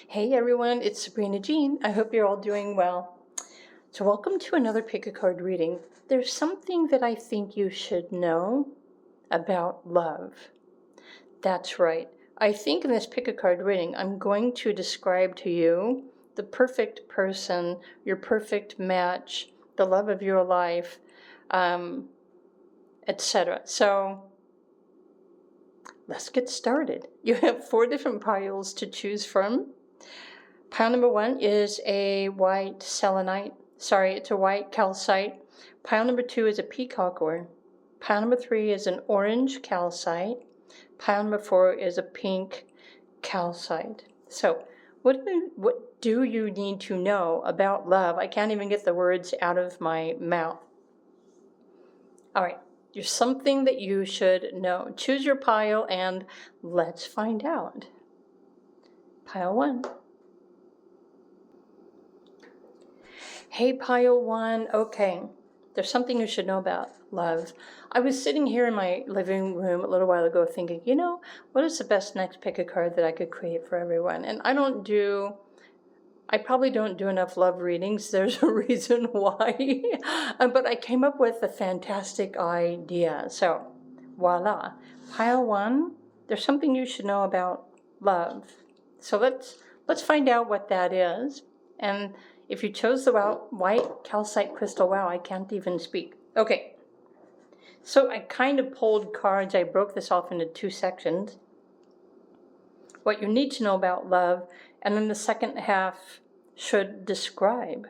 Hey everyone, it's Sabrina Jean. I hope you're all doing well. So welcome to another pick a card reading. There's something that I think you should know about love. That's right. I think in this pick a card reading, I'm going to describe to you the perfect person, your perfect match, the love of your life, etc. So let's get started. You have 4 different piles to choose from. Pile number 1 is a white selenite. It's a white calcite. Pile number 2 is a peacock ore. Pile number 3 is an orange calcite. Pile number 4 is a pink calcite. So, what do you need to know about love? I can't even get the words out of my mouth. All right, there's something that you should know. Choose your pile and let's find out. Pile 1. Hey, pile 1. Okay, there's something you should know about love. I was sitting here in my living room a little while ago thinking, what is the best next pick a card that I could create for everyone? And I probably don't do enough love readings. There's a reason why. But I came up with a fantastic idea. So, voila. Pile 1, there's something you should know about love. So let's find out what that is. And if you chose the white calcite crystal, wow, I can't even speak. Okay, so I kind of pulled cards. I broke this off into 2 sections. What you need to know about love, and then the second half should describe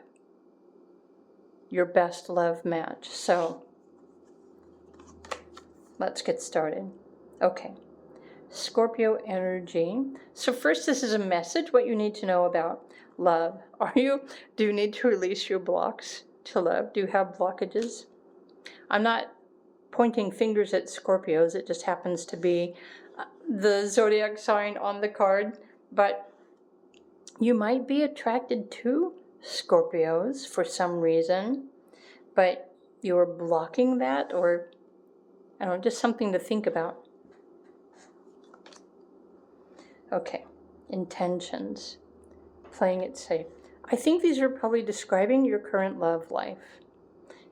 your best love match. So let's get started. Okay, Scorpio energy. So first, this is a message, what you need to know about love. Do you need to release your blocks to love? Do you have blockages? I'm not pointing fingers at Scorpios. It just happens to be the zodiac sign on the card. But you might be attracted to Scorpios for some reason, but you're blocking that, or I don't know, just something to think about. Okay, intentions. Playing it safe. I think these are probably describing your current love life.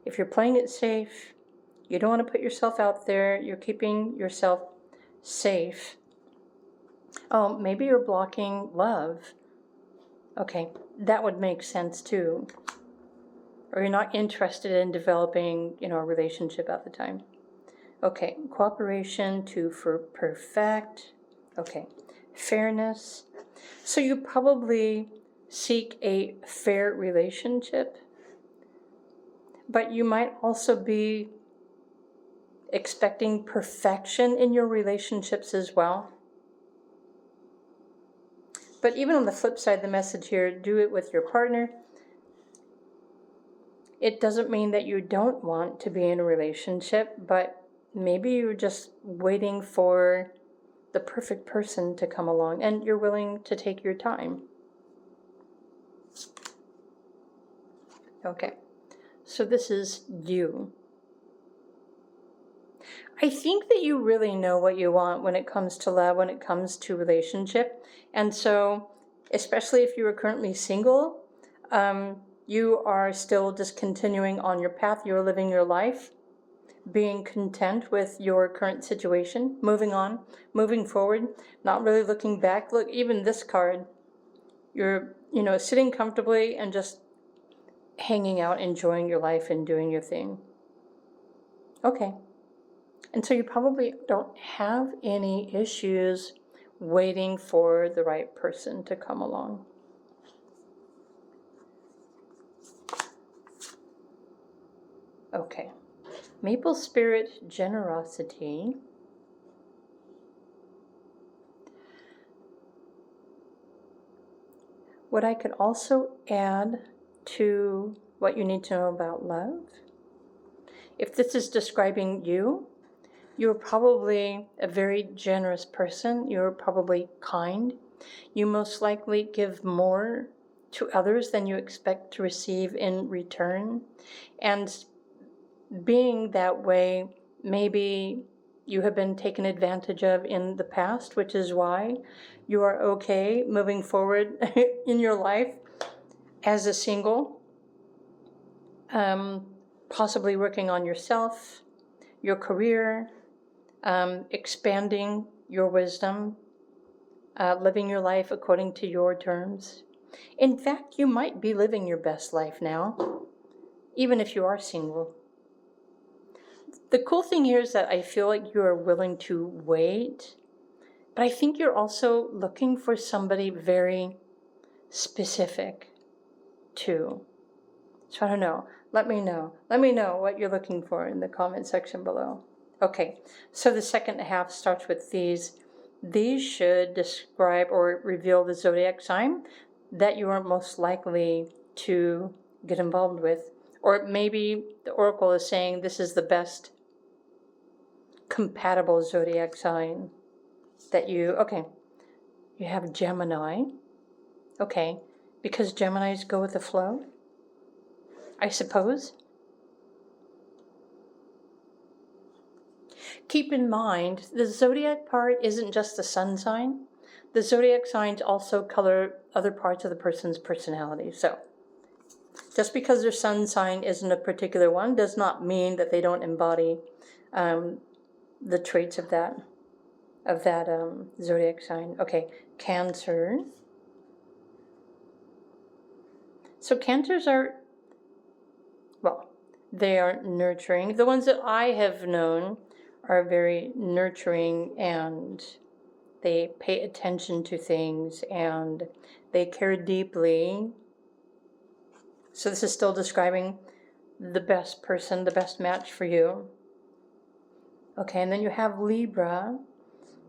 If you're playing it safe, you don't want to put yourself out there, you're keeping yourself safe. Oh, maybe you're blocking love. Okay, that would make sense too. Or you're not interested in developing, a relationship at the time. Okay, cooperation for perfect. Okay, fairness. So you probably seek a fair relationship, but you might also be expecting perfection in your relationships as well. But even on the flip side, the message here, do it with your partner. It doesn't mean that you don't want to be in a relationship, but maybe you're just waiting for the perfect person to come along, and you're willing to take your time. Okay, so this is you. I think that you really know what you want when it comes to love, when it comes to relationship. And so, especially if you are currently single, you are still just continuing on your path. You're living your life, being content with your current situation, moving on, moving forward, not really looking back. Look, even this card, you're, sitting comfortably and just hanging out, enjoying your life and doing your thing. Okay. And so you probably don't have any issues waiting for the right person to come along. Okay. Maple Spirit generosity. What I could also add to what you need to know about love, if this is describing you, you're probably a very generous person. You're probably kind. You most likely give more to others than you expect to receive in return. And being that way, maybe you have been taken advantage of in the past, which is why you are okay moving forward in your life as a single, possibly working on yourself, your career, expanding your wisdom, living your life according to your terms. In fact, you might be living your best life now, even if you are single. The cool thing here is that I feel like you are willing to wait, but I think you're also looking for somebody very specific too. So I don't know. Let me know. Let me know what you're looking for in the comment section below. Okay, so the second half starts with these. These should describe or reveal the zodiac sign that you are most likely to get involved with. Or maybe the oracle is saying this is the best compatible zodiac sign that you have Gemini. Okay, because Geminis go with the flow, I suppose. Keep in mind, the zodiac part isn't just the sun sign. The zodiac signs also color other parts of the person's personality. So just because their sun sign isn't a particular one does not mean that they don't embody the traits of that zodiac sign. Okay, Cancer. So Cancers are, well, they are nurturing. The ones that I have known are very nurturing, and they pay attention to things and they care deeply. So this is still describing the best person, the best match for you. Okay, and then you have Libra.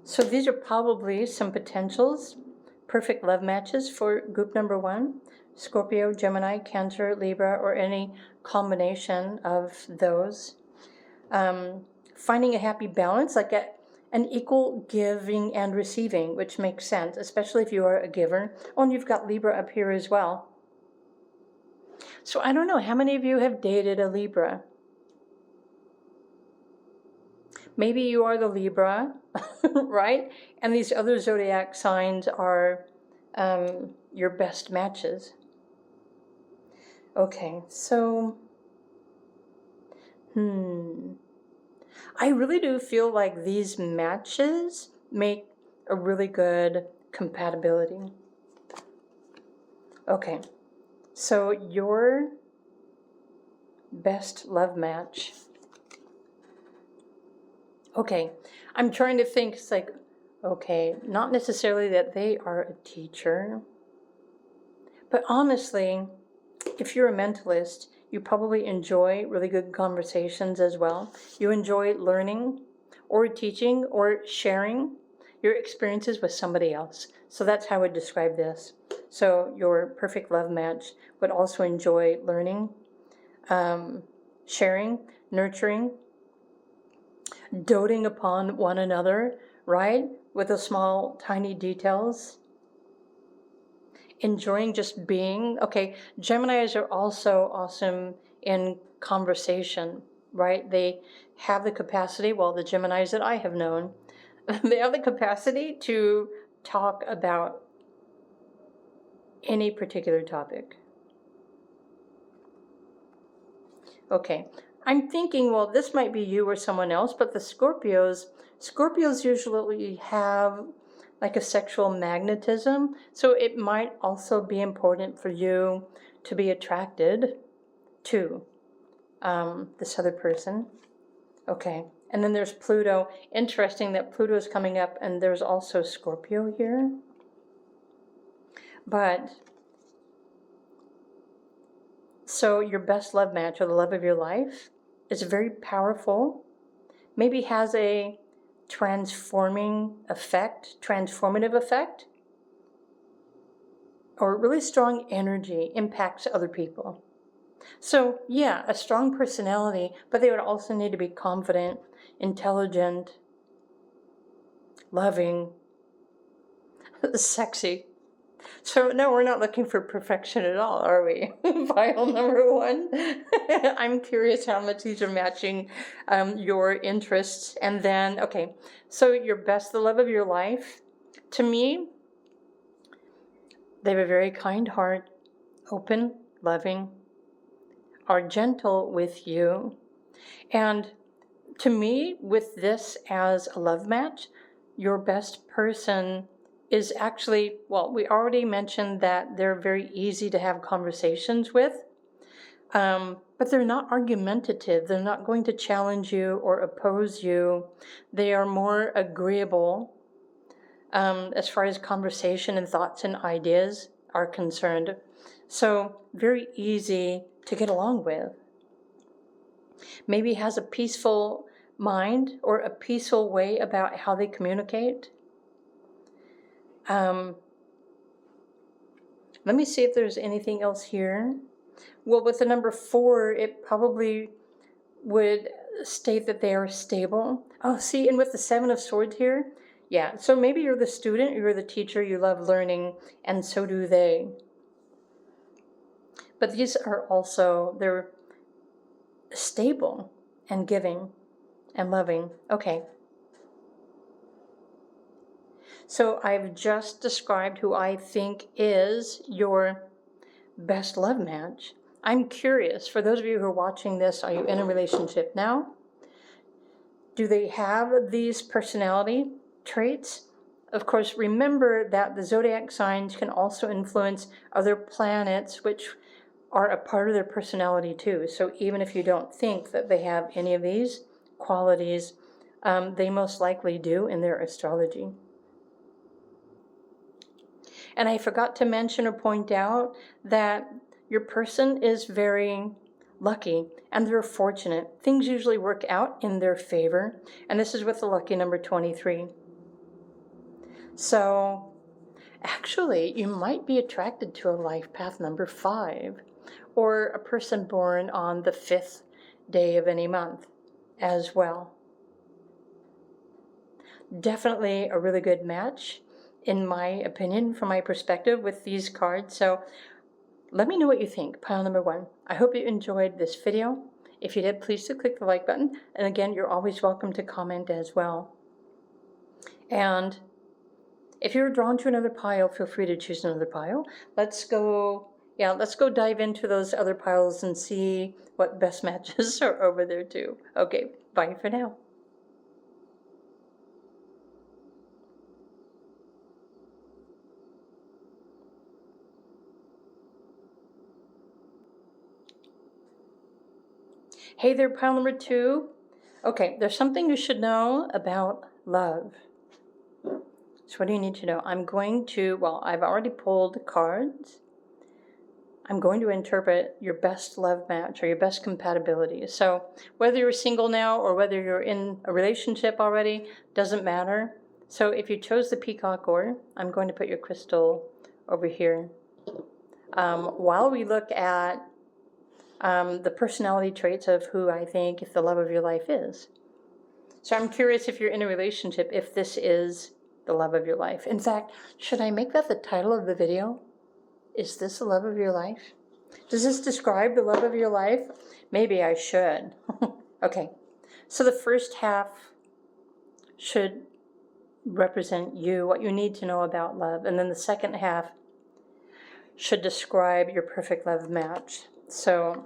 So these are probably some potentials, perfect love matches for group number 1. Scorpio, Gemini, Cancer, Libra, or any combination of those. Finding a happy balance, like an equal giving and receiving, which makes sense, especially if you are a giver. Oh, and you've got Libra up here as well. So I don't know, how many of you have dated a Libra? Maybe you are the Libra, right? And these other zodiac signs are your best matches. Okay, so, I really do feel like these matches make a really good compatibility. Okay, so your best love match. Okay, I'm trying to think, it's like, okay, not necessarily that they are a teacher, but honestly, if you're a mentalist, you probably enjoy really good conversations as well. You enjoy learning or teaching or sharing your experiences with somebody else. So that's how I would describe this. So your perfect love match would also enjoy learning, sharing, nurturing, doting upon one another, right? With the small, tiny details. Enjoying just being. Okay, Geminis are also awesome in conversation, right? They have the capacity, well, the Geminis that I have known, they have the capacity to talk about any particular topic. Okay, I'm thinking, well, this might be you or someone else, but the Scorpios usually have like a sexual magnetism. So it might also be important for you to be attracted to this other person. Okay, and then there's Pluto. Interesting that Pluto is coming up, and there's also Scorpio here. But, so your best love match, or the love of your life, is very powerful. Maybe has a transformative effect, or really strong energy, impacts other people. So yeah, a strong personality, but they would also need to be confident, intelligent, loving, sexy. So no, we're not looking for perfection at all, are we? Pile number one. I'm curious how much these are matching your interests. And then, okay, so your best, the love of your life. To me, they have a very kind heart, open, loving, are gentle with you. And to me, with this as a love match, your best person is actually, well, we already mentioned that they're very easy to have conversations with, but they're not argumentative. They're not going to challenge you or oppose you. They are more agreeable as far as conversation and thoughts and ideas are concerned. So very easy to get along with. Maybe has a peaceful mind or a peaceful way about how they communicate. Let me see if there's anything else here. Well, with the number 4, it probably would state that they are stable. Oh, see, and with the 7 of Swords here, yeah, so maybe you're the student, you're the teacher, you love learning, and so do they. But these are also, they're stable and giving and loving. Okay. So I've just described who I think is your best love match. I'm curious, for those of you who are watching this, are you in a relationship now? Do they have these personality traits? Of course, remember that the zodiac signs can also influence other planets, which are a part of their personality too. So even if you don't think that they have any of these qualities, they most likely do in their astrology. And I forgot to mention or point out that your person is very lucky and they're fortunate. Things usually work out in their favor. And this is with the lucky number 23. So actually, you might be attracted to a life path number 5, or a person born on the 5th day of any month as well. Definitely a really good match, in my opinion, from my perspective, with these cards. So let me know what you think, pile number 1. I hope you enjoyed this video. If you did, please do click the like button. And again, you're always welcome to comment as well. And if you're drawn to another pile, feel free to choose another pile. Let's go dive into those other piles and see what best matches are over there too. Okay, bye for now. Hey there, pile number 2. Okay, there's something you should know about love. So what do you need to know? I'm going to, well, I've already pulled cards. I'm going to interpret your best love match or your best compatibility. So whether you're single now or whether you're in a relationship already, doesn't matter. So if you chose the Peacock Ore, I'm going to put your crystal over here. While we look at the personality traits of who I think if the love of your life is. So I'm curious if you're in a relationship, if this is the love of your life. In fact, should I make that the title of the video? Is this the love of your life? Does this describe the love of your life? Maybe I should. Okay, so the first half should represent you, what you need to know about love. And then the second half should describe your perfect love match. So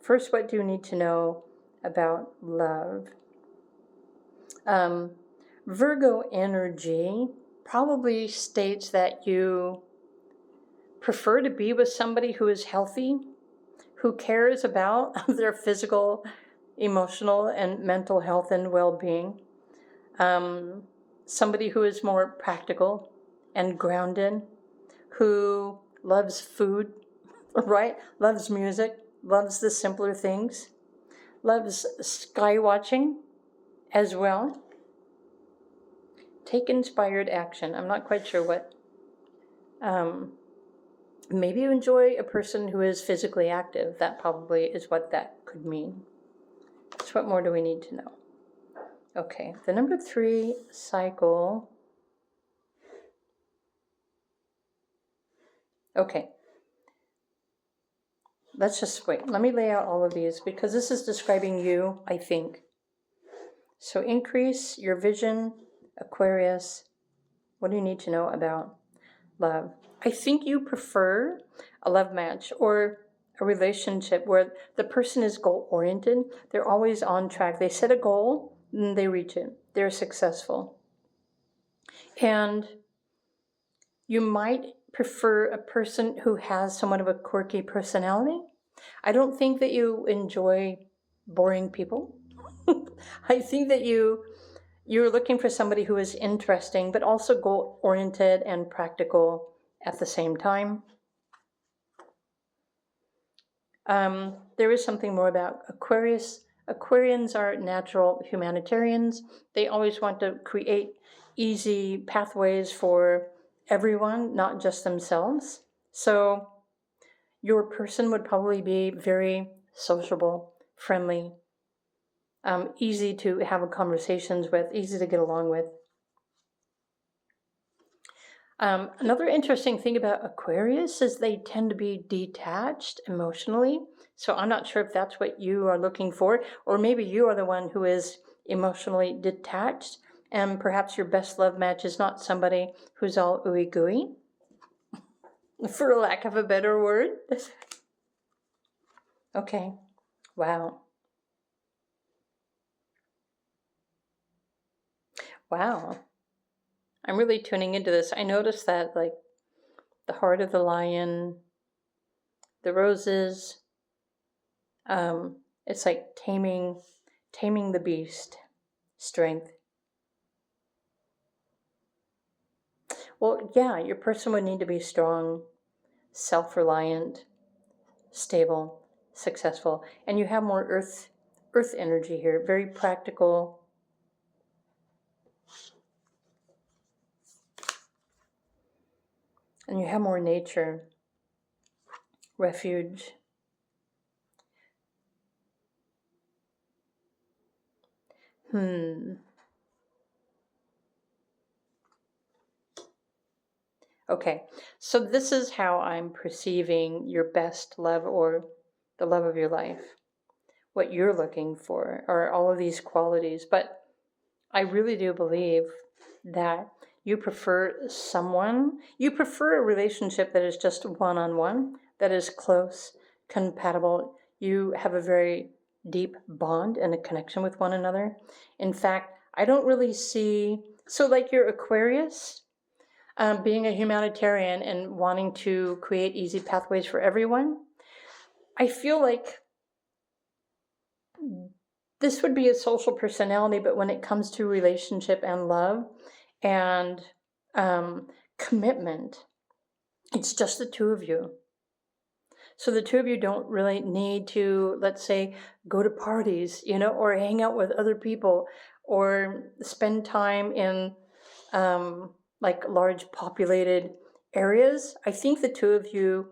first, what do you need to know about love? Virgo energy probably states that you prefer to be with somebody who is healthy, who cares about their physical, emotional, and mental health and well-being. Somebody who is more practical and grounded, who loves food, right? Loves music, loves the simpler things, loves sky watching as well. Take inspired action. I'm not quite sure what. Maybe you enjoy a person who is physically active. That probably is what that could mean. So what more do we need to know? Okay, the number 3 cycle. Okay. Let's just wait. Let me lay out all of these because this is describing you, I think. So increase your vision, Aquarius. What do you need to know about love? I think you prefer a love match or a relationship where the person is goal-oriented. They're always on track. They set a goal and they reach it. They're successful. And you might prefer a person who has somewhat of a quirky personality. I don't think that you enjoy boring people. I think that you're looking for somebody who is interesting, but also goal-oriented and practical at the same time. There is something more about Aquarius. Aquarians are natural humanitarians. They always want to create easy pathways for everyone, not just themselves. So your person would probably be very sociable, friendly, easy to have conversations with, easy to get along with. Another interesting thing about Aquarius is they tend to be detached emotionally. So I'm not sure if that's what you are looking for, or maybe you are the one who is emotionally detached, and perhaps your best love match is not somebody who's all ooey gooey, for lack of a better word. Okay, wow. Wow. I'm really tuning into this. I noticed that, like, the heart of the lion, the roses, it's like taming the beast, strength. Well, yeah, your person would need to be strong, self-reliant, stable, successful, and you have more earth energy here, very practical. And you have more nature, refuge. Okay, so this is how I'm perceiving your best love or the love of your life. What you're looking for are all of these qualities, but I really do believe that you prefer a relationship that is just one-on-one, that is close, compatible. You have a very deep bond and a connection with one another. In fact, I don't really see, so like your Aquarius, being a humanitarian and wanting to create easy pathways for everyone, I feel like this would be a social personality, but when it comes to relationship and love and commitment, it's just the two of you. So the two of you don't really need to, let's say, go to parties, or hang out with other people or spend time in like large populated areas. I think the two of you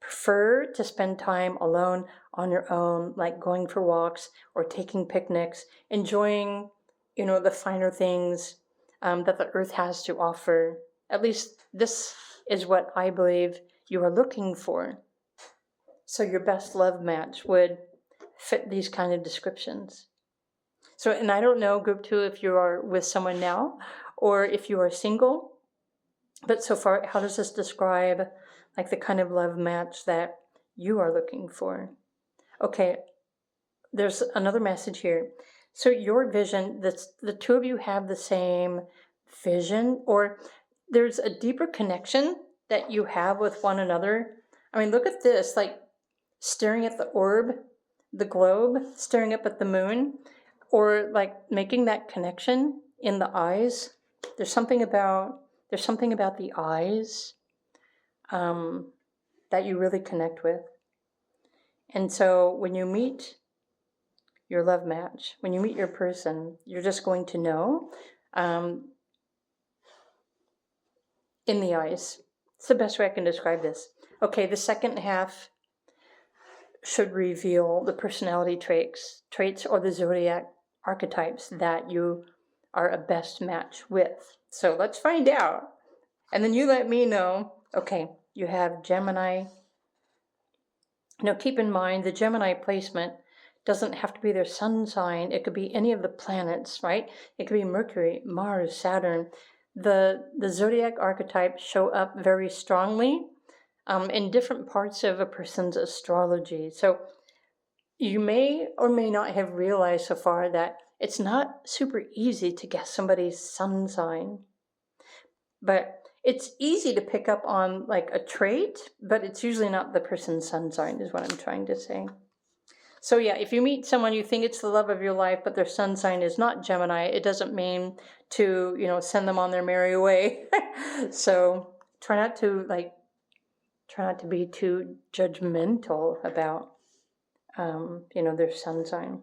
prefer to spend time alone on your own, like going for walks or taking picnics, enjoying, the finer things that the earth has to offer. At least this is what I believe you are looking for. So your best love match would fit these kind of descriptions. So, and I don't know, group 2, if you are with someone now or if you are single, but so far, how does this describe like the kind of love match that you are looking for? Okay, there's another message here. So your vision, the two of you have the same vision, or there's a deeper connection that you have with one another. I mean, look at this, like staring at the orb, the globe, staring up at the moon, or like making that connection in the eyes. There's something about the eyes that you really connect with. And so when you meet your love match, when you meet your person, you're just going to know in the eyes. It's the best way I can describe this. Okay, the second half should reveal the personality traits or the zodiac archetypes that you are a best match with. So let's find out. And then you let me know. Okay, you have Gemini. Now, keep in mind, the Gemini placement doesn't have to be their sun sign. It could be any of the planets, right? It could be Mercury, Mars, Saturn. The zodiac archetypes show up very strongly in different parts of a person's astrology. So you may or may not have realized so far that it's not super easy to guess somebody's sun sign. But it's easy to pick up on like a trait, but it's usually not the person's sun sign, is what I'm trying to say. So yeah, if you meet someone you think it's the love of your life, but their sun sign is not Gemini, it doesn't mean to, send them on their merry way. So try not to be too judgmental about, their sun sign.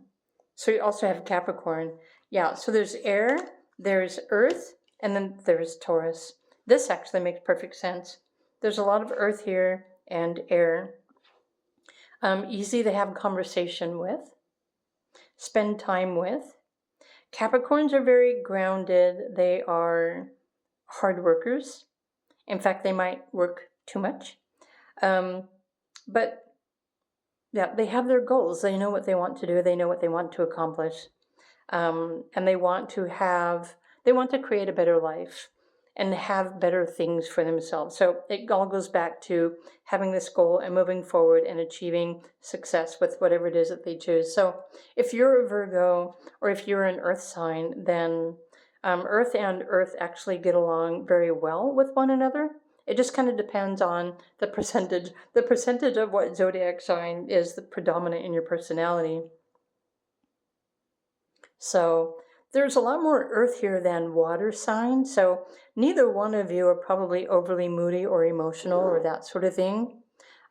So you also have Capricorn. Yeah, so there's air, there's earth, and then there's Taurus. This actually makes perfect sense. There's a lot of earth here and air. Easy to have a conversation with, spend time with. Capricorns are very grounded. They are hard workers. In fact, they might work too much. But yeah, they have their goals. They know what they want to do. They know what they want to accomplish. And they want to create a better life and have better things for themselves. So it all goes back to having this goal and moving forward and achieving success with whatever it is that they choose. So if you're a Virgo or if you're an earth sign, then earth and earth actually get along very well with one another. It just kind of depends on the percentage of what zodiac sign is the predominant in your personality. So there's a lot more earth here than water signs. So neither one of you are probably overly moody or emotional or that sort of thing.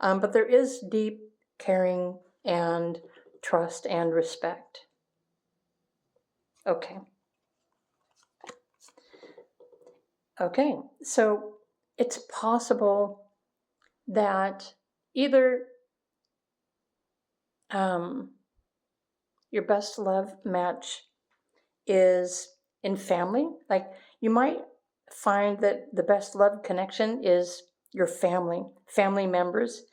But there is deep caring and trust and respect. Okay. So it's possible that either your best love match is in family. Like you might find that the best love connection is your family members,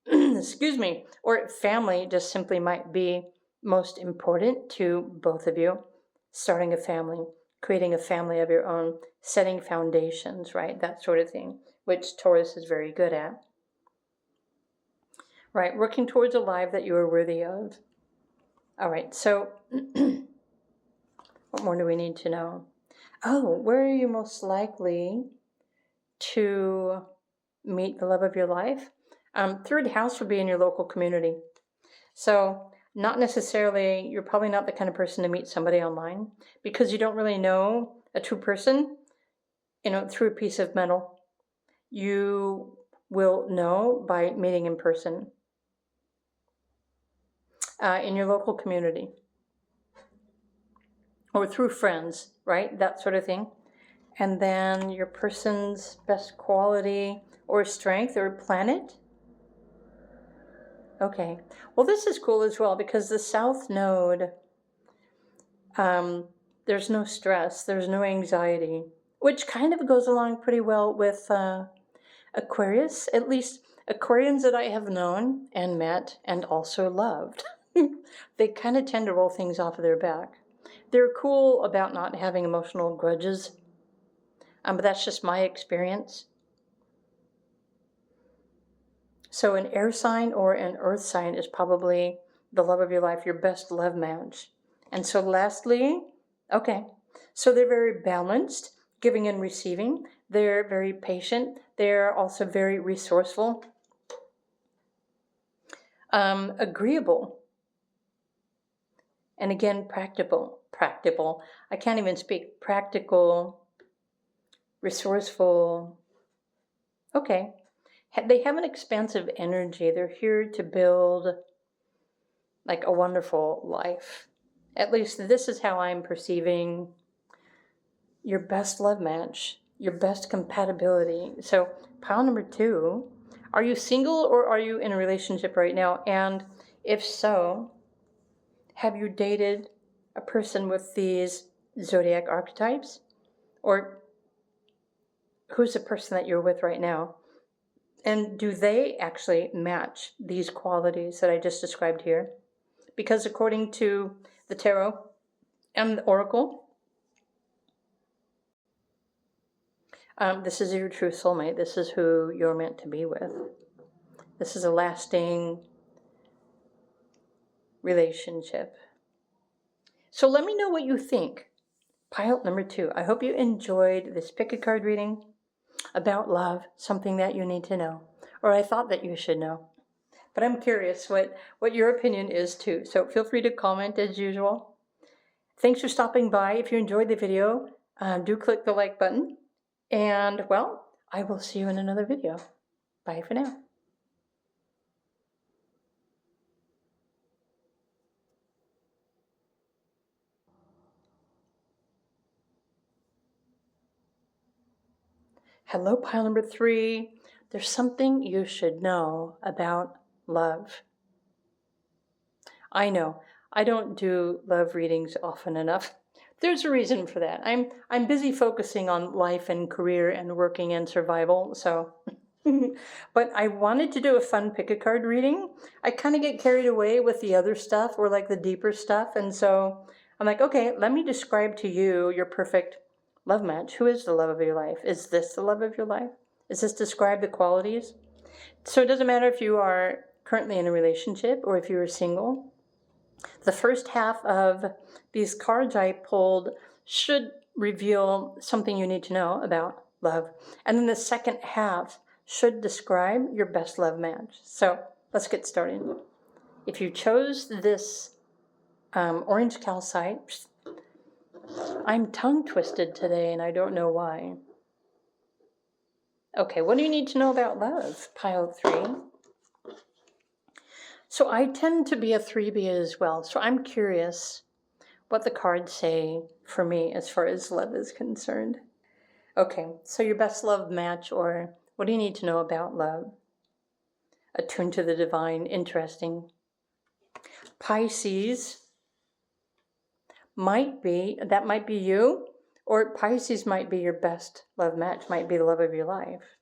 excuse me, or family just simply might be most important to both of you. Starting a family, creating a family of your own, setting foundations, right? That sort of thing, which Taurus is very good at. Right, working towards a life that you are worthy of. All right, so what more do we need to know? Oh, where are you most likely to meet the love of your life? Third house would be in your local community. So not necessarily, you're probably not the kind of person to meet somebody online because you don't really know a true person, through a piece of metal. You will know by meeting in person in your local community or through friends, right? That sort of thing. And then your person's best quality or strength or planet. Okay. Well, this is cool as well because the South Node, there's no stress, there's no anxiety, which kind of goes along pretty well with Aquarius. At least Aquarians that I have known and met and also loved. They kind of tend to roll things off of their back. They're cool about not having emotional grudges. But that's just my experience. So an air sign or an earth sign is probably the love of your life, your best love match. And so lastly, so they're very balanced, giving and receiving. They're very patient. They're also very resourceful. Agreeable. And again, practical. I can't even speak. Practical, resourceful. Okay. They have an expansive energy. They're here to build like a wonderful life. At least this is how I'm perceiving your best love match, your best compatibility. So pile number 2, are you single or are you in a relationship right now? And if so, have you dated a person with these zodiac archetypes? Or who's the person that you're with right now? And do they actually match these qualities that I just described here? Because according to the tarot and the oracle, this is your true soulmate. This is who you're meant to be with. This is a lasting relationship. So let me know what you think. Pile number 2. I hope you enjoyed this pick a card reading about love, something that you need to know, or I thought that you should know. But I'm curious what your opinion is too. So feel free to comment as usual. Thanks for stopping by. If you enjoyed the video, do click the like button. And well, I will see you in another video. Bye for now. Hello, pile number 3. There's something you should know about love. I know, I don't do love readings often enough. There's a reason for that. I'm busy focusing on life and career and working and survival, so but I wanted to do a fun pick a card reading. I kind of get carried away with the other stuff or like the deeper stuff, and so I'm like, okay, let me describe to you your perfect love match. Who is the love of your life? Is this the love of your life? Is this describe the qualities? So it doesn't matter if you are currently in a relationship or if you are single. The first half of these cards I pulled should reveal something you need to know about love. And then the second half should describe your best love match. So let's get started. If you chose this orange calcite, I'm tongue twisted today and I don't know why. Okay, what do you need to know about love? Pile 3. So I tend to be a 3B as well. So I'm curious what the cards say for me as far as love is concerned. Okay, so your best love match, or what do you need to know about love? Attuned to the divine, interesting. Pisces might be you, or Pisces might be your best love match, might be the love of your life.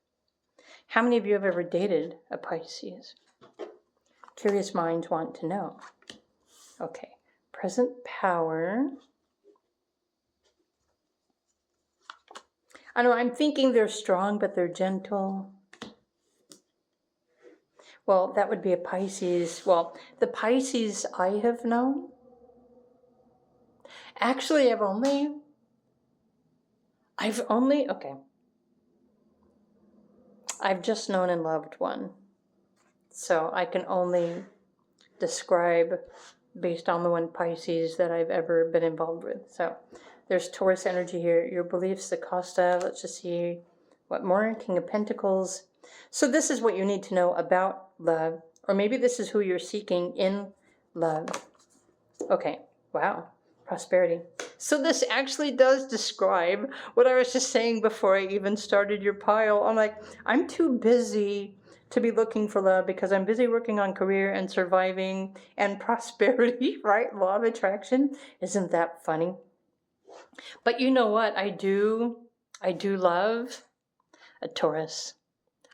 How many of you have ever dated a Pisces? Curious minds want to know. Okay, present power. I don't know, I'm thinking they're strong, but they're gentle. Well, that would be a Pisces. Well, the Pisces I have known, actually I've just known and loved one. So I can only describe based on the one Pisces that I've ever been involved with. So there's Taurus energy here. Your beliefs, the cost of, let's just see what more, King of Pentacles. So this is what you need to know about love, or maybe this is who you're seeking in love. Okay, wow, prosperity. So this actually does describe what I was just saying before I even started your pile. I'm like, I'm too busy to be looking for love because I'm busy working on career and surviving and prosperity, right? Law of attraction. Isn't that funny? But you know what? I do love a Taurus.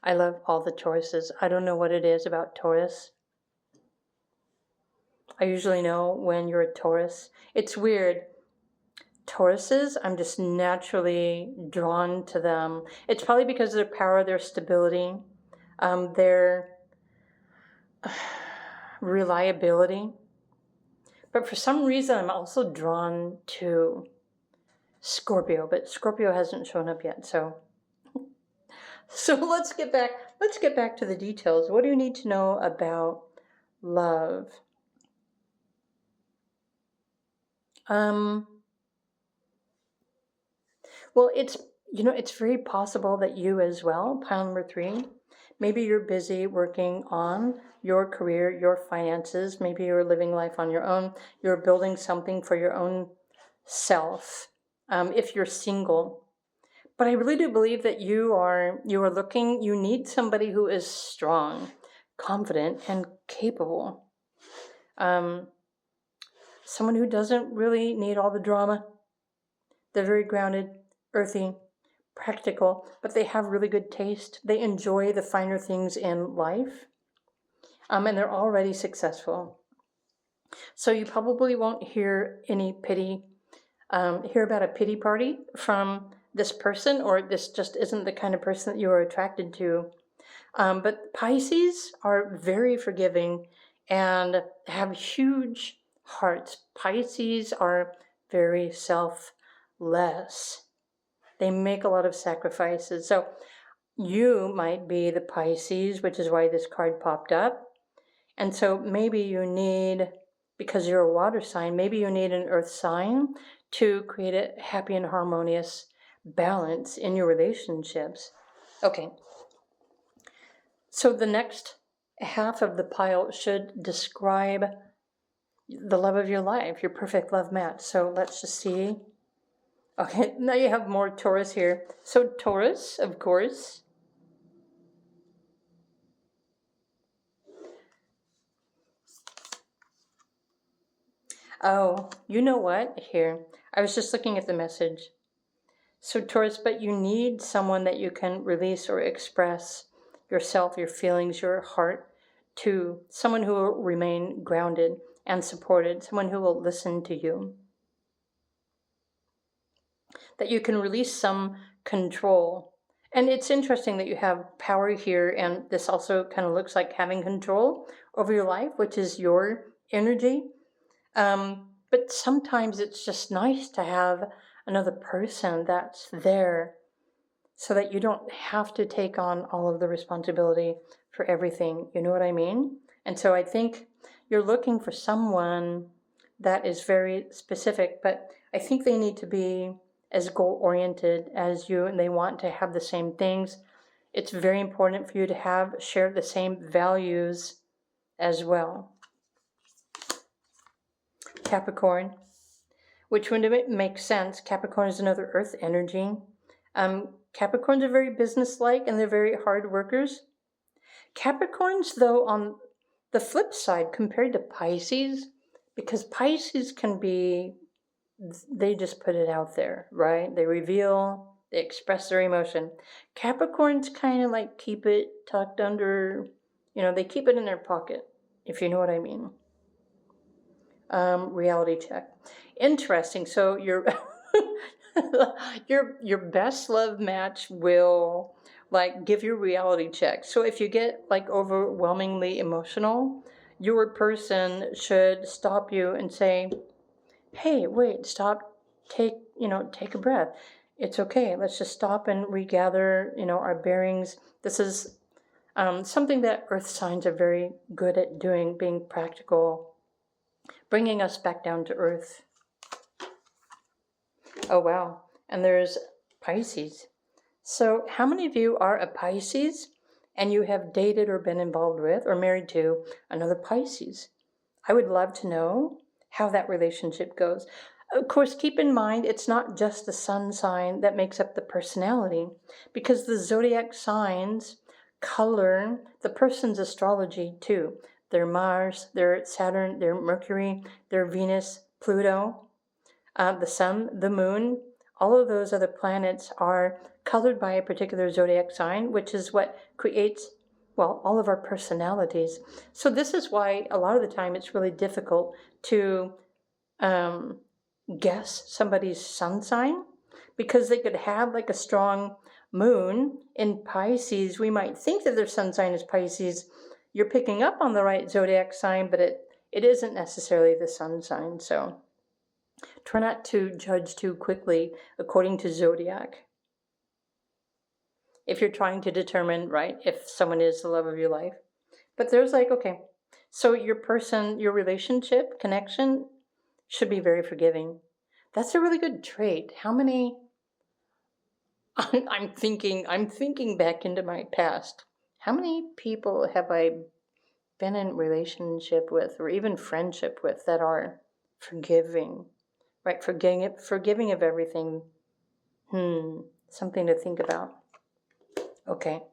I love all the Tauruses. I don't know what it is about Taurus. I usually know when you're a Taurus. It's weird. Tauruses, I'm just naturally drawn to them. It's probably because of their power, their stability, their reliability. But for some reason, I'm also drawn to Scorpio, but Scorpio hasn't shown up yet. So let's get back to the details. What do you need to know about love? Well, it's very possible that you as well, pile number 3, maybe you're busy working on your career, your finances. Maybe you're living life on your own. You're building something for your own self. If you're single, but I really do believe that you need somebody who is strong, confident, and capable. Someone who doesn't really need all the drama. They're very grounded, earthy, practical, but they have really good taste. They enjoy the finer things in life, and they're already successful. So you probably won't hear any hear about a pity party from this person, or this just isn't the kind of person that you are attracted to. But Pisces are very forgiving and have huge hearts. Pisces are very selfless. They make a lot of sacrifices. So you might be the Pisces, which is why this card popped up. And so maybe you need, because you're a water sign, maybe you need an earth sign to create a happy and harmonious balance in your relationships. Okay. So the next half of the pile should describe the love of your life, your perfect love match. So let's just see. Okay, now you have more Taurus here. So Taurus, of course. Oh, you know what? Here, I was just looking at the message. So Taurus, but you need someone that you can release or express yourself, your feelings, your heart to, someone who will remain grounded and supported, someone who will listen to you. That you can release some control. And it's interesting that you have power here, and this also kind of looks like having control over your life, which is your energy. But sometimes it's just nice to have another person that's there so that you don't have to take on all of the responsibility for everything. You know what I mean? And so I think you're looking for someone that is very specific, but I think they need to be as goal-oriented as you, and they want to have the same things. It's very important for you to share the same values as well. Capricorn, which would make sense. Capricorn is another earth energy. Capricorns are very businesslike and they're very hard workers. Capricorns, though, on the flip side, compared to Pisces, because Pisces can be, they just put it out there, right? They reveal, they express their emotion. Capricorns kind of like keep it tucked under, they keep it in their pocket, if you know what I mean. Reality check. Interesting. So your your best love match will give your reality check. So if you get overwhelmingly emotional, your person should stop you and say, "Hey, wait, stop. Take a breath. It's okay. Let's just stop and regather, our bearings." This is something that earth signs are very good at doing, being practical, bringing us back down to earth. Oh, wow. And there's Pisces. So how many of you are a Pisces and you have dated or been involved with or married to another Pisces? I would love to know how that relationship goes. Of course, keep in mind, it's not just the sun sign that makes up the personality, because the zodiac signs color the person's astrology too. Their Mars, their Saturn, their Mercury, their Venus, Pluto, the Sun, the Moon, all of those other planets are colored by a particular zodiac sign, which is what creates, all of our personalities. So this is why a lot of the time it's really difficult to guess somebody's sun sign, because they could have a strong moon in Pisces. We might think that their sun sign is Pisces. You're picking up on the right zodiac sign, but it isn't necessarily the sun sign. So try not to judge too quickly according to zodiac. If you're trying to determine, right, if someone is the love of your life. But there's okay, so your person, your relationship, connection should be very forgiving. That's a really good trait. How many, I'm thinking back into my past. How many people have I been in relationship with or even friendship with that are forgiving? Right, forgiving of everything. Something to think about. Okay.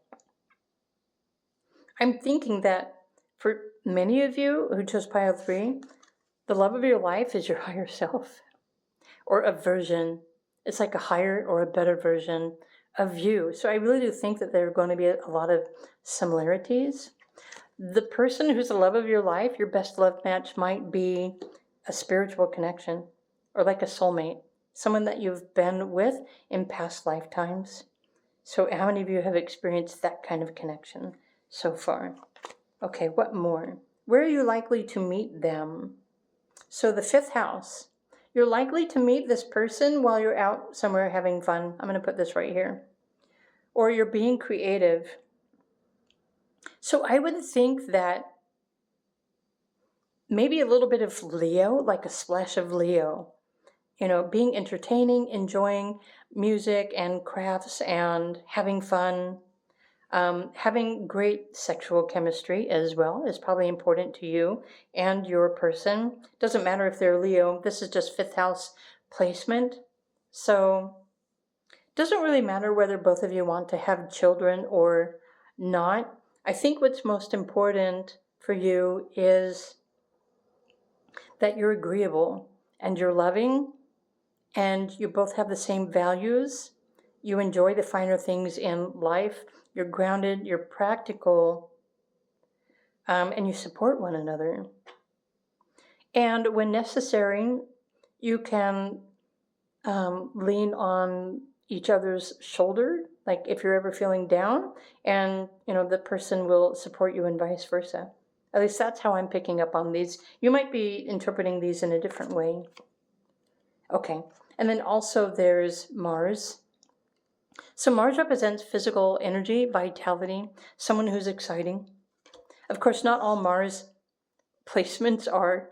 I'm thinking that for many of you who chose pile 3, the love of your life is your higher self, or a version. It's like a higher or a better version of you. So I really do think that there are going to be a lot of similarities. The person who's the love of your life, your best love match, might be a spiritual connection or like a soulmate, someone that you've been with in past lifetimes. So how many of you have experienced that kind of connection so far? Okay, what more? Where are you likely to meet them? So the fifth house, you're likely to meet this person while you're out somewhere having fun. I'm going to put this right here. Or you're being creative. So I would think that maybe a little bit of Leo, like a splash of Leo. You know, being entertaining, enjoying music and crafts and having fun. Having great sexual chemistry as well is probably important to you and your person. Doesn't matter if they're Leo. This is just fifth house placement. So it doesn't really matter whether both of you want to have children or not. I think what's most important for you is that you're agreeable and you're loving and you both have the same values. You enjoy the finer things in life. You're grounded, you're practical, and you support one another. And when necessary, you can lean on each other's shoulder, like if you're ever feeling down, and the person will support you and vice versa. At least that's how I'm picking up on these. You might be interpreting these in a different way. Okay, and then also there's Mars. So Mars represents physical energy, vitality, someone who's exciting. Of course, not all Mars placements are,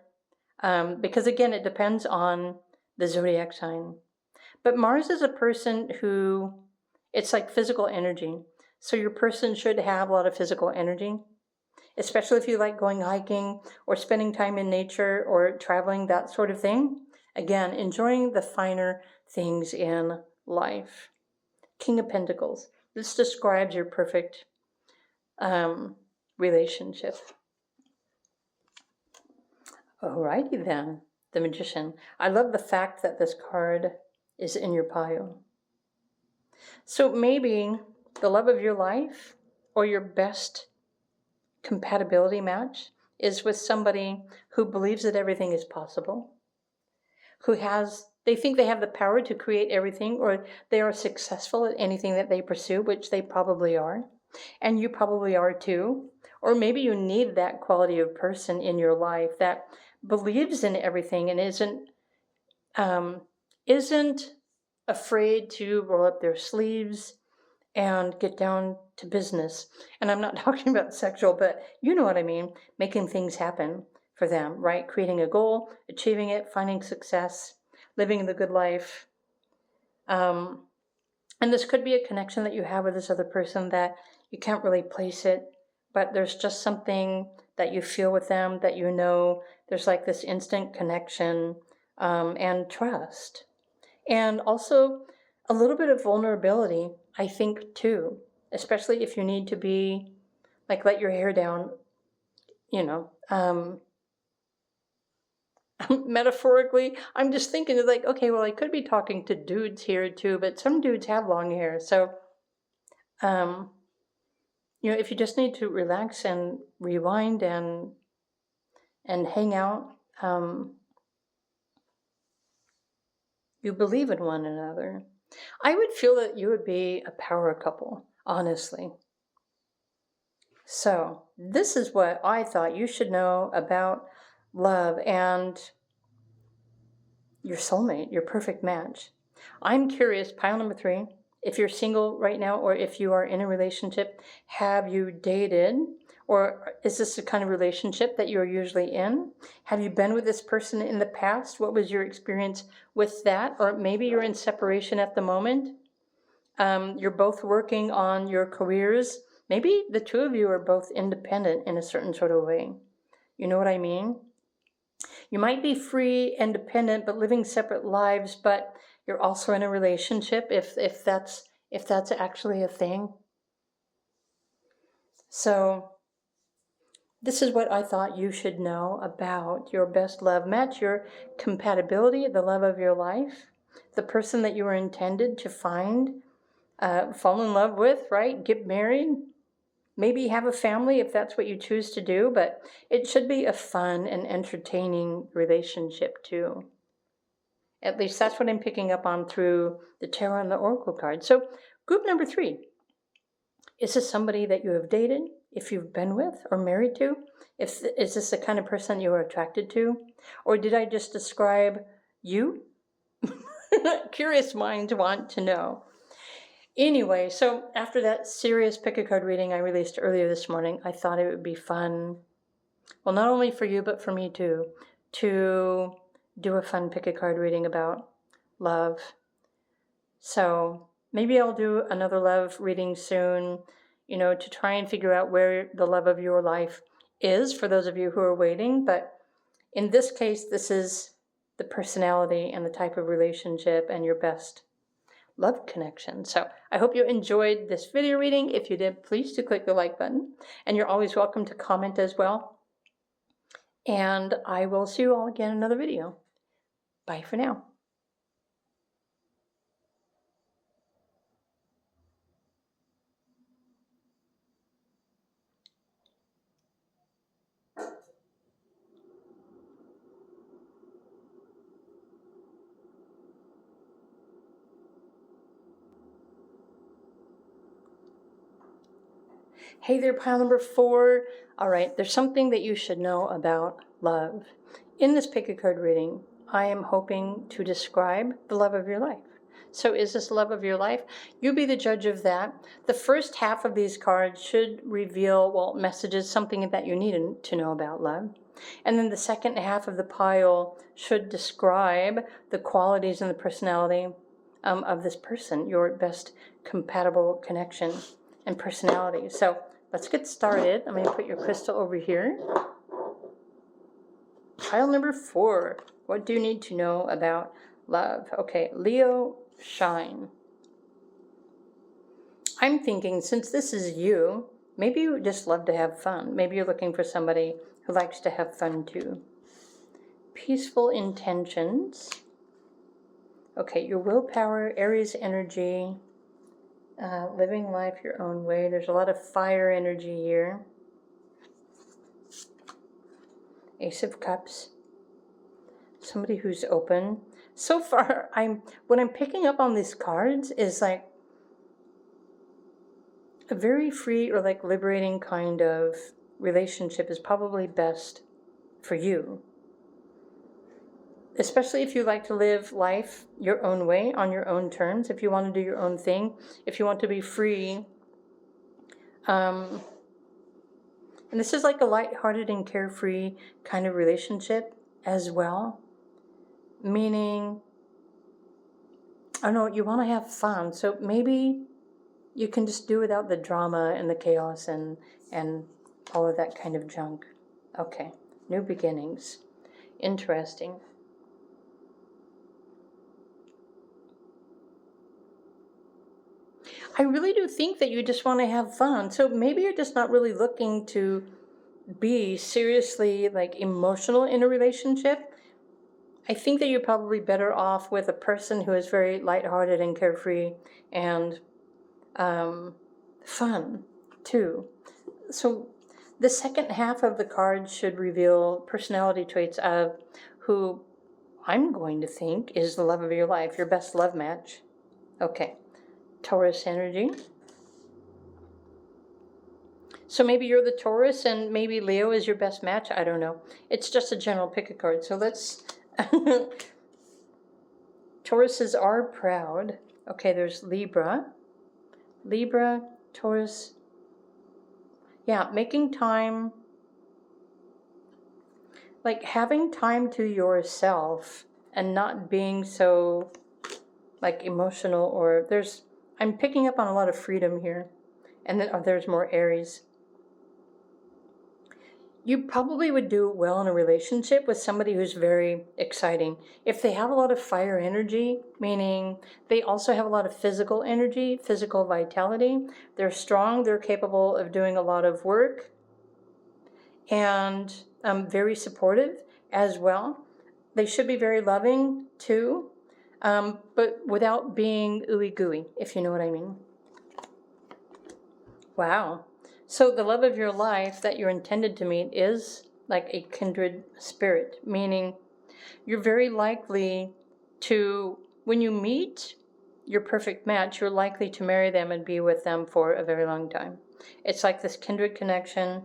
because again, it depends on the zodiac sign. But Mars is a person who, it's like physical energy. So your person should have a lot of physical energy, especially if you like going hiking or spending time in nature or traveling, that sort of thing. Again, enjoying the finer things in life. King of Pentacles. This describes your perfect relationship. Alrighty then, the Magician. I love the fact that this card is in your pile. So maybe the love of your life or your best compatibility match is with somebody who believes that everything is possible, they think they have the power to create everything, or they are successful at anything that they pursue, which they probably are, and you probably are too. Or maybe you need that quality of person in your life that believes in everything and isn't afraid to roll up their sleeves and get down to business. And I'm not talking about sexual, but you know what I mean, making things happen for them, right? Creating a goal, achieving it, finding success, living the good life. And this could be a connection that you have with this other person that you can't really place it, but there's just something that you feel with them that there's like this instant connection and trust. And also a little bit of vulnerability, I think, too, especially if you need to be, like, let your hair down, metaphorically. I'm just thinking of like, okay, well, I could be talking to dudes here too, but some dudes have long hair. So, if you just need to relax and rewind and hang out, you believe in one another. I would feel that you would be a power couple, honestly. So this is what I thought you should know about love and your soulmate, your perfect match. I'm curious, pile number 3, if you're single right now or if you are in a relationship, have you dated? Or is this the kind of relationship that you're usually in? Have you been with this person in the past? What was your experience with that? Or maybe you're in separation at the moment. You're both working on your careers. Maybe the two of you are both independent in a certain sort of way. You know what I mean? You might be free, independent, but living separate lives, but you're also in a relationship if that's actually a thing. So this is what I thought you should know about your best love match, your compatibility, the love of your life, the person that you were intended to find fall in love with, right? Get married. Maybe have a family if that's what you choose to do, but it should be a fun and entertaining relationship too. At least that's what I'm picking up on through the tarot and the oracle card. So group number 3. Is this somebody that you have dated, if you've been with or married to? Is this the kind of person you are attracted to? Or did I just describe you? Curious minds want to know. Anyway, so after that serious pick a card reading I released earlier this morning, I thought it would be fun, well, not only for you, but for me too, to do a fun pick a card reading about love. So maybe I'll do another love reading soon, to try and figure out where the love of your life is for those of you who are waiting. But in this case, this is the personality and the type of relationship and your best love connection. So I hope you enjoyed this video reading. If you did, please do click the like button. And you're always welcome to comment as well. And I will see you all again in another video. Bye for now. Hey there, pile number 4. All right, there's something that you should know about love. In this pick a card reading, I am hoping to describe the love of your life. So is this the love of your life? You be the judge of that. The first half of these cards should reveal, messages, something that you need to know about love. And then the second half of the pile should describe the qualities and the personality of this person, your best compatible connection and personality. So let's get started. I'm going to put your crystal over here. Pile number 4. What do you need to know about love? Okay, Leo, shine. I'm thinking, since this is you, maybe you just love to have fun. Maybe you're looking for somebody who likes to have fun too. Peaceful intentions. Okay, your willpower, Aries energy. Living life your own way. There's a lot of fire energy here. Ace of Cups. Somebody who's open. So far, what I'm picking up on these cards is like a very free or like liberating kind of relationship is probably best for you. Especially if you like to live life your own way, on your own terms, if you want to do your own thing, if you want to be free. And this is like a lighthearted and carefree kind of relationship as well. Meaning, I don't know, you want to have fun. So maybe you can just do without the drama and the chaos and all of that kind of junk. Okay, new beginnings. Interesting. I really do think that you just want to have fun. So maybe you're just not really looking to be seriously like emotional in a relationship. I think that you're probably better off with a person who is very lighthearted and carefree and fun too. So the second half of the card should reveal personality traits of who I'm going to think is the love of your life, your best love match. Okay. Taurus energy. So maybe you're the Taurus and maybe Leo is your best match. I don't know. It's just a general pick a card. So let's... Tauruses are proud. Okay, there's Libra. Libra, Taurus. Yeah, making time. Like having time to yourself and not being so like emotional or I'm picking up on a lot of freedom here. And then there's more Aries. You probably would do well in a relationship with somebody who's very exciting. If they have a lot of fire energy, meaning they also have a lot of physical energy, physical vitality, they're strong, they're capable of doing a lot of work, and very supportive as well. They should be very loving too, but without being ooey gooey, if you know what I mean. Wow. So the love of your life that you're intended to meet is like a kindred spirit, meaning you're very likely to, when you meet your perfect match, you're likely to marry them and be with them for a very long time. It's like this kindred connection.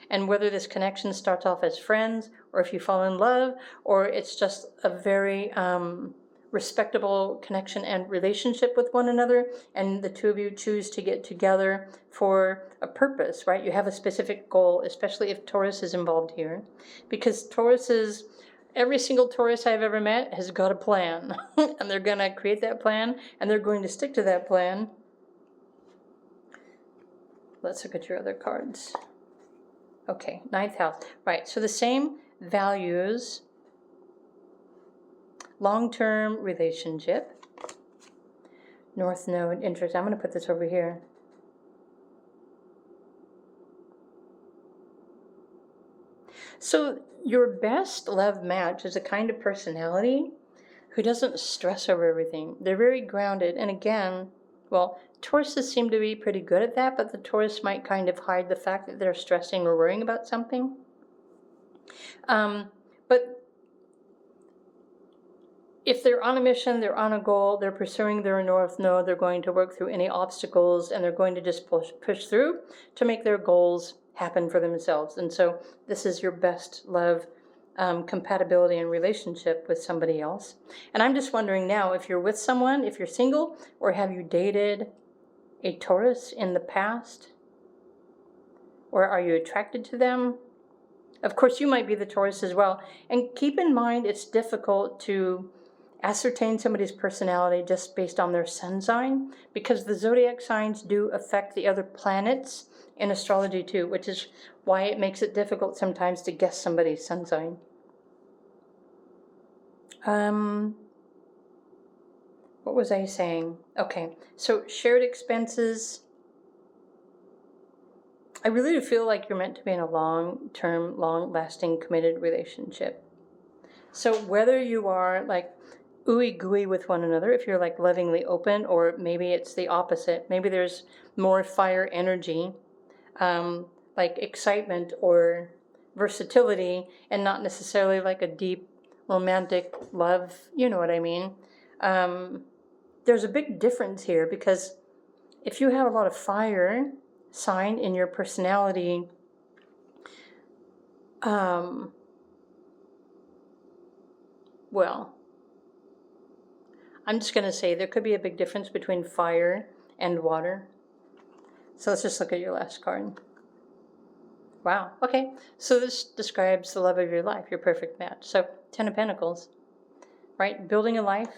And whether this connection starts off as friends, or if you fall in love, or it's just a very respectable connection and relationship with one another, and the two of you choose to get together for a purpose, right? You have a specific goal, especially if Taurus is involved here, because every single Taurus I've ever met has got a plan, and they're going to create that plan, and they're going to stick to that plan. Let's look at your other cards. Okay, 9th house. Right, so the same values, long-term relationship, North Node, interest. I'm going to put this over here. So your best love match is a kind of personality who doesn't stress over everything. They're very grounded. And again, well, Tauruses seem to be pretty good at that, but the Taurus might kind of hide the fact that they're stressing or worrying about something. But if they're on a mission, they're on a goal, they're pursuing their North Node, they're going to work through any obstacles, and they're going to just push through to make their goals happen for themselves. And so this is your best love compatibility and relationship with somebody else. And I'm just wondering now, if you're with someone, if you're single, or have you dated a Taurus in the past? Or are you attracted to them? Of course, you might be the Taurus as well. And keep in mind, it's difficult to ascertain somebody's personality just based on their sun sign, because the zodiac signs do affect the other planets in astrology too, which is why it makes it difficult sometimes to guess somebody's sun sign. What was I saying? Okay, so shared expenses. I really do feel like you're meant to be in a long-term, long-lasting, committed relationship. So whether you are like ooey gooey with one another, if you're like lovingly open, or maybe it's the opposite. Maybe there's more fire energy, like excitement or versatility, and not necessarily like a deep romantic love. You know what I mean? There's a big difference here, because if you have a lot of fire sign in your personality, well, I'm just going to say there could be a big difference between fire and water. So let's just look at your last card. Wow, okay. So this describes the love of your life, your perfect match. So 10 of Pentacles, right? Building a life,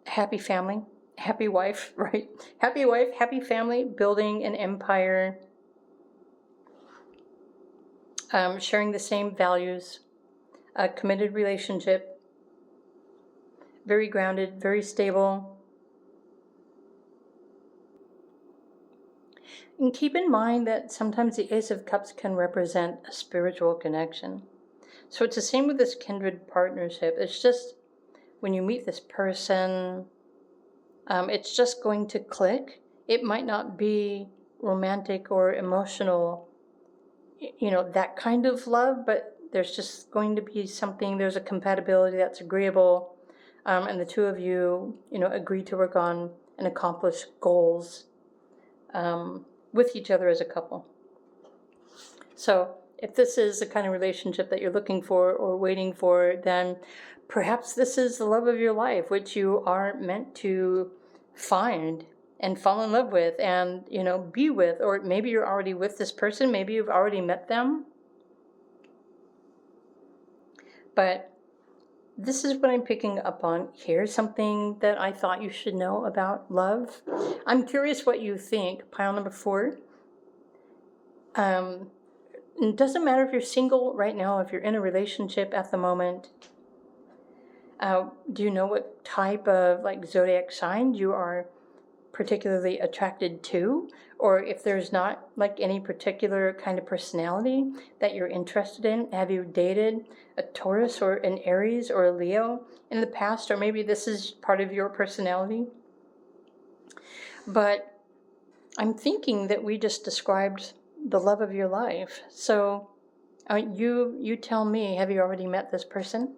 happy family, happy wife, right? Happy wife, happy family, building an empire, sharing the same values, a committed relationship, very grounded, very stable. And keep in mind that sometimes the Ace of Cups can represent a spiritual connection. So it's the same with this kindred partnership. It's just when you meet this person, it's just going to click. It might not be romantic or emotional, that kind of love, but there's just going to be something, there's a compatibility that's agreeable. And the two of you, agree to work on and accomplish goals with each other as a couple. So if this is the kind of relationship that you're looking for or waiting for, then perhaps this is the love of your life, which you are meant to find and fall in love with and, be with. Or maybe you're already with this person. Maybe you've already met them. But this is what I'm picking up on here, something that I thought you should know about love. I'm curious what you think. Pile number 4. It doesn't matter if you're single right now, if you're in a relationship at the moment. Do you know what type of zodiac sign you are particularly attracted to? Or if there's not any particular kind of personality that you're interested in? Have you dated a Taurus or an Aries or a Leo in the past? Or maybe this is part of your personality. But I'm thinking that we just described the love of your life. So you tell me, have you already met this person?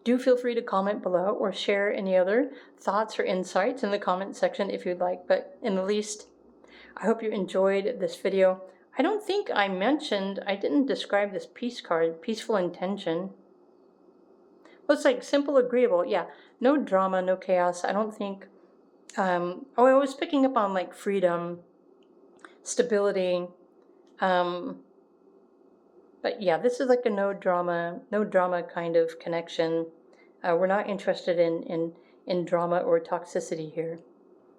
Do feel free to comment below or share any other thoughts or insights in the comment section if you'd like. But in the least, I hope you enjoyed this video. I don't think I didn't describe this peace card, peaceful intention. Well, it's like simple, agreeable. Yeah, no drama, no chaos. I don't think, I was picking up on like freedom, stability. But yeah, this is like a no drama kind of connection. We're not interested in drama or toxicity here.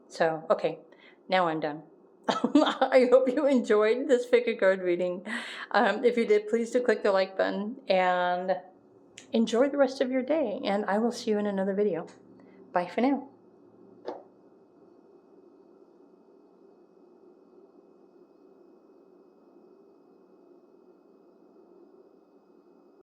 So, okay, now I'm done. I hope you enjoyed this pick a card reading. If you did, please do click the like button and enjoy the rest of your day. And I will see you in another video. Bye for now.